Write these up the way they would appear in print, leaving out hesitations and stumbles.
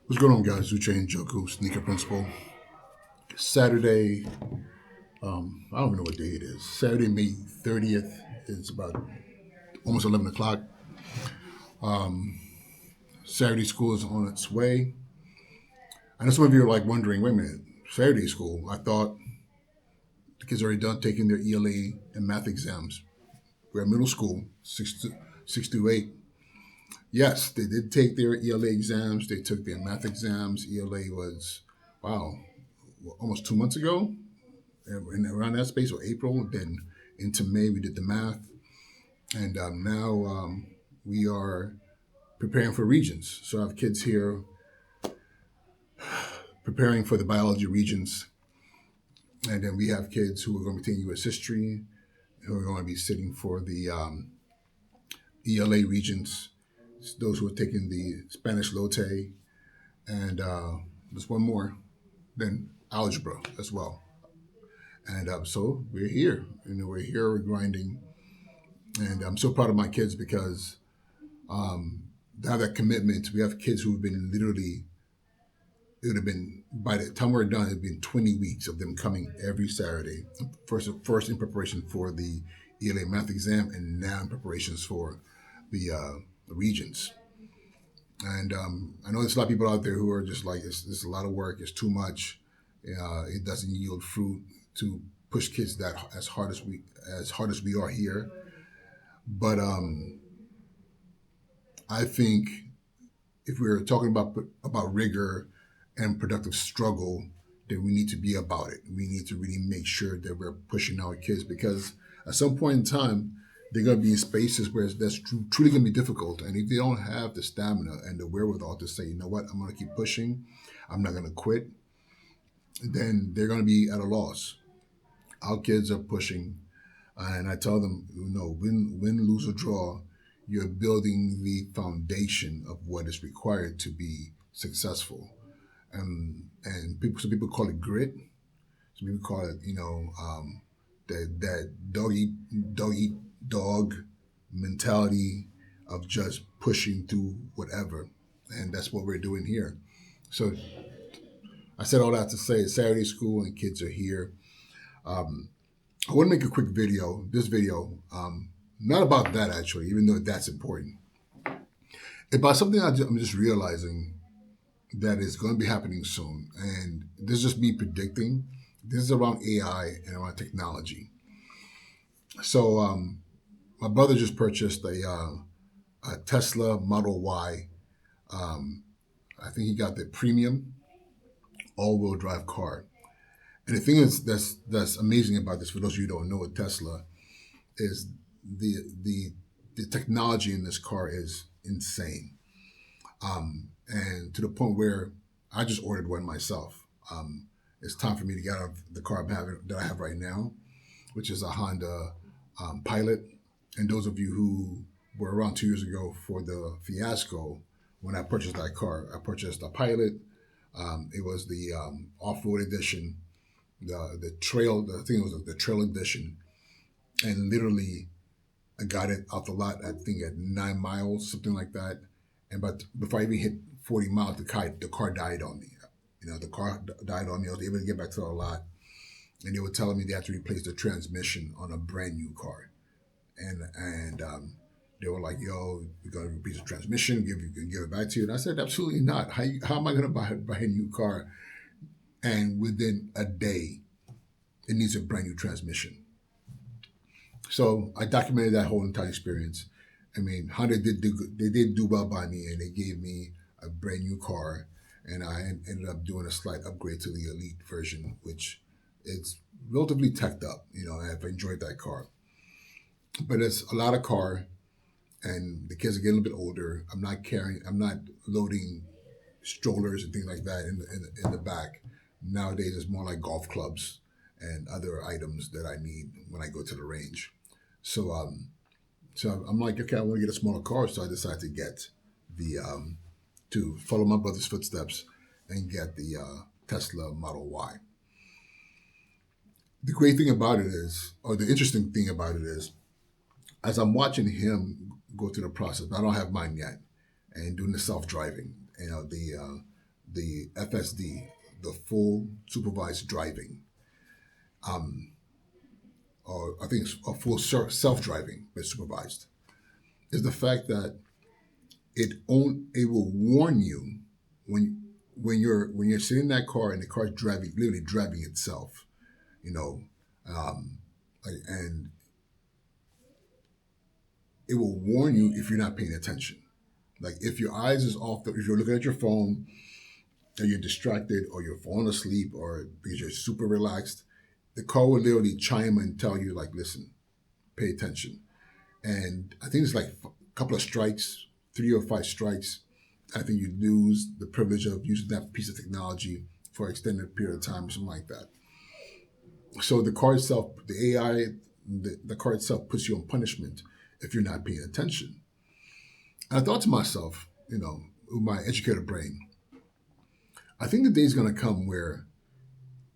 What's going on, guys? Uche and Joku, Sneaker Principal. Saturday, I don't even know what day it is. Saturday, May 30th. It's about almost 11 o'clock. Saturday school is on its way. I know some of you are like wondering, wait a minute, Saturday school? I thought the kids are already done taking their ELA and math exams. We're at middle school, 6 to 8. Yes, they did take their ELA exams. They took their math exams. ELA was, wow, almost 2 months ago. And around that space, or April, then into May, we did the math. And now we are preparing for Regents. So I have kids here preparing for the biology Regents. And then we have kids who are going to be taking U.S. history, who are going to be sitting for the ELA Regents, those who are taking the Spanish Lotte, and there's one more, then Algebra as well. And so we're here. We're here, we're grinding. And I'm so proud of my kids because to have that commitment. We have kids who've been literally, it would have been, by the time we're done, it would have been 20 weeks of them coming every Saturday. First in preparation for the ELA math exam, and now in preparations for the Regents. And I know there's a lot of people out there who are just like, it's a lot of work, it's too much, it doesn't yield fruit to push kids that as hard as we are here. But I think if we're talking about rigor and productive struggle, then we need to be about it. We need to really make sure that we're pushing our kids because at some point in time, they're going to be in spaces where that's truly going to be difficult. And if they don't have the stamina and the wherewithal to say, you know what, I'm going to keep pushing, I'm not going to quit, then they're going to be at a loss. Our kids are pushing, and I tell them, win, lose, or draw, you're building the foundation of what is required to be successful. And some people call it grit. Some people call it, that dog mentality of just pushing through whatever, and that's what we're doing here. So I said all that to say it's Saturday school and kids are here. I want to make a quick video. This video, not about that actually, even though that's important. About something I'm just realizing that is going to be happening soon. And this is just me predicting. This is around AI and around technology. So my brother just purchased a Tesla Model Y. I think he got the premium all-wheel drive car. And the thing is that's amazing about this, for those of you who don't know what Tesla is, the technology in this car is insane. And to the point where I just ordered one myself. It's time for me to get out of the car that I have right now, which is a Honda Pilot. And those of you who were around 2 years ago for the fiasco, when I purchased that car, I purchased a Pilot. It was the off-road edition, the trail. The thing was the trail edition, and literally I got it out the lot, I think at 9 miles, something like that. And but before I even hit 40 miles, the car died on me. The car died on me. I was able to get back to the lot, and they were telling me they had to replace the transmission on a brand new car. And they were like, "Yo, we're gonna replace the transmission, give it back to you." And I said, "Absolutely not. How am I gonna buy a new car?" And within a day, it needs a brand new transmission. So I documented that whole entire experience. I mean, Honda did do well by me, and they gave me a brand new car, and I ended up doing a slight upgrade to the Elite version, which it's relatively teched up. I've enjoyed that car, but it's a lot of car, and the kids are getting a little bit older. I'm not loading strollers and things like that in the back. Nowadays, it's more like golf clubs and other items that I need when I go to the range. So so I'm like, okay, I want to get a smaller car, so I decided to get the to follow my brother's footsteps and get the Tesla Model Y. The great thing about it is, or the interesting thing about it is, as I'm watching him go through the process, I don't have mine yet, and doing the self driving, the the FSD, the full supervised driving, or I think it's a full self-driving but supervised, is the fact that it will warn you when when you're sitting in that car and the car's driving, literally driving itself, you know, um, and it will warn you if you're not paying attention. Like if your eyes is off, if you're looking at your phone, or you're distracted, or you're falling asleep, or because you're super relaxed, the car will literally chime and tell you, like, listen, pay attention. And I think it's like a couple of strikes, 3 or 5 strikes. I think you lose the privilege of using that piece of technology for an extended period of time or something like that. So the car itself, the AI, the car itself puts you on punishment if you're not paying attention. And I thought to myself, with my educator brain, I think the day is going to come where,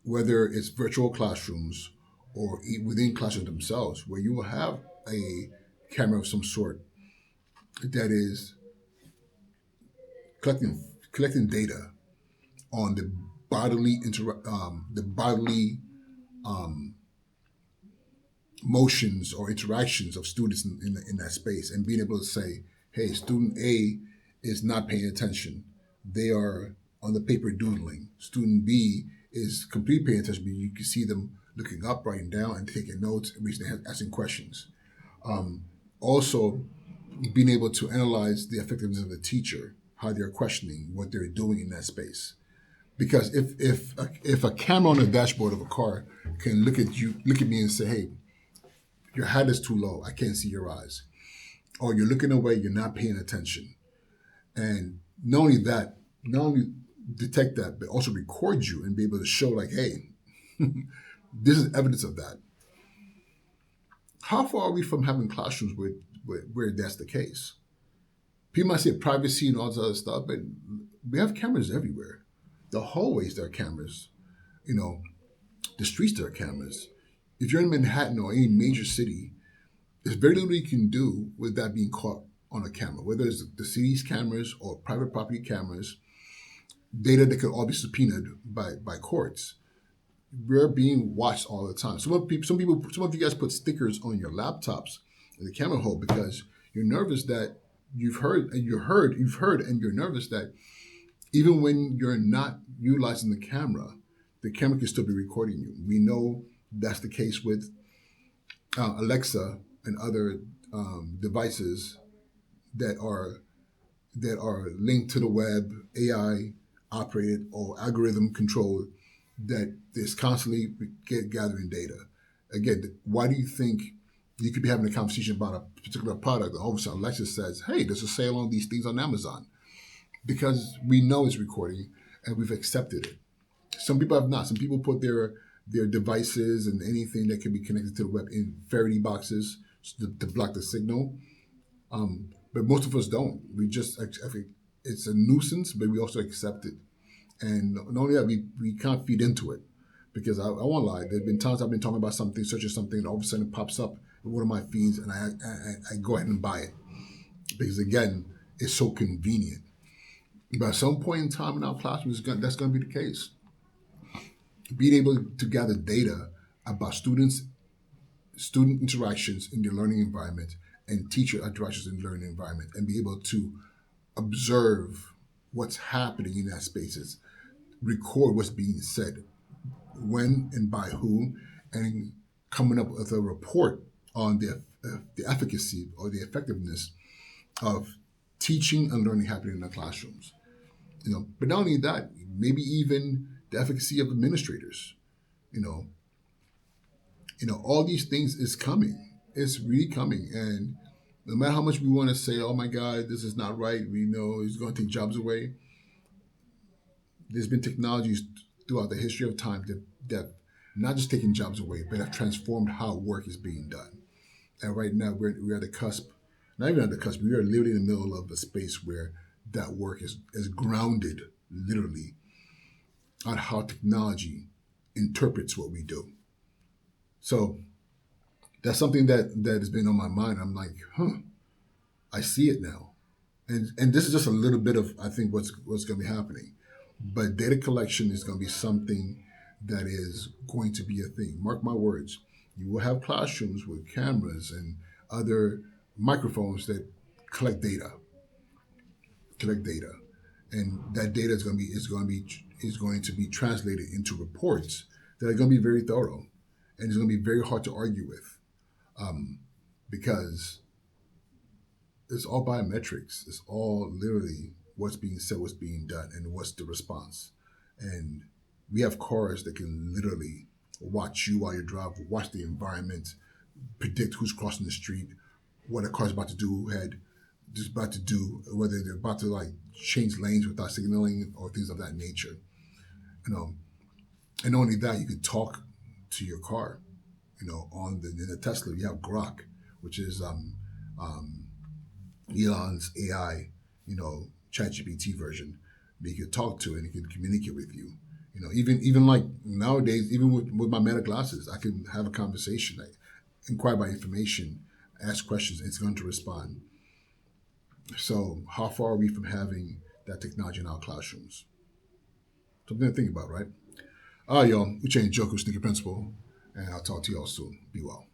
whether it's virtual classrooms or within classrooms themselves, where you will have a camera of some sort that is collecting data on the bodily motions or interactions of students in that space, and being able to say, hey, student A is not paying attention. They are on the paper doodling. Student B is completely paying attention, but you can see them looking up, writing down, and taking notes, and asking questions. Also, being able to analyze the effectiveness of the teacher, how they're questioning what they're doing in that space. Because if a camera on the dashboard of a car can look at me and say, hey, your hat is too low, I can't see your eyes, or you're looking away, you're not paying attention, and not only detect that, but also record you and be able to show, like, hey, this is evidence of that. How far are we from having classrooms where that's the case? People might say privacy and all this other stuff, but we have cameras everywhere. The hallways, there are cameras. You know, the streets, there are cameras. If you're in Manhattan or any major city, there's very little you can do with that being caught on a camera, whether it's the city's cameras or private property cameras, data that could all be subpoenaed by courts. We're being watched all the time. Some of you guys put stickers on your laptops in the camera hole because you're nervous that you've heard, and you're nervous that even when you're not utilizing the camera can still be recording you. We know that's the case with Alexa and other devices that are linked to the web, AI operated or algorithm controlled, that is constantly gathering data. Again, why do you think you could be having a conversation about a particular product and all of a sudden Alexa says, hey, there's a sale on these things on Amazon? Because we know it's recording and we've accepted it. Some people have not. Some people put their devices and anything that can be connected to the web in Faraday boxes to block the signal. But most of us don't. We just, I think it's a nuisance, but we also accept it. And not only that, we can't feed into it. Because I won't lie, there have been times I've been talking about something, searching something, and all of a sudden it pops up in one of my feeds, and I go ahead and buy it. Because again, it's so convenient. But at some point in time in our classrooms, that's going to be the case. Being able to gather data about student interactions in their learning environment and teacher interactions in the learning environment, and be able to observe what's happening in that spaces, record what's being said, when and by whom, and coming up with a report on the efficacy or the effectiveness of teaching and learning happening in the classrooms. But not only that, maybe even the efficacy of administrators. You know, all these things is coming. It's really coming, and no matter how much we want to say, "Oh my God, this is not right," we know it's going to take jobs away. There's been technologies throughout the history of time that not just taking jobs away, but have transformed how work is being done. And right now, we're at the cusp. Not even at the cusp. We are literally in the middle of a space where that work is grounded, literally, on how technology interprets what we do. So that's something that has been on my mind. I'm like, I see it now. And this is just a little bit of, I think, what's going to be happening. But data collection is going to be something that is going to be a thing. Mark my words. You will have classrooms with cameras and other microphones that collect data, collect data, and that data is going to be translated into reports that are going to be very thorough, and it's going to be very hard to argue with, because it's all biometrics. It's all literally what's being said, what's being done, and what's the response. And we have cars that can literally watch you while you drive, watch the environment, predict who's crossing the street, what a car's about to do, had just about to do, whether they're about to like change lanes without signaling or things of that nature. You know, and not only that, you can talk to your car. On in the Tesla, you have Grok, which is um, Elon's AI, ChatGPT version that you could talk to and it can communicate with you. Even like nowadays, even with my Meta glasses, I can have a conversation, like, inquire about information, ask questions, and it's going to respond. So how far are we from having that technology in our classrooms? Something to think about, right? All right, y'all. We change Joker Sneaker Principal, and I'll talk to y'all soon. Be well.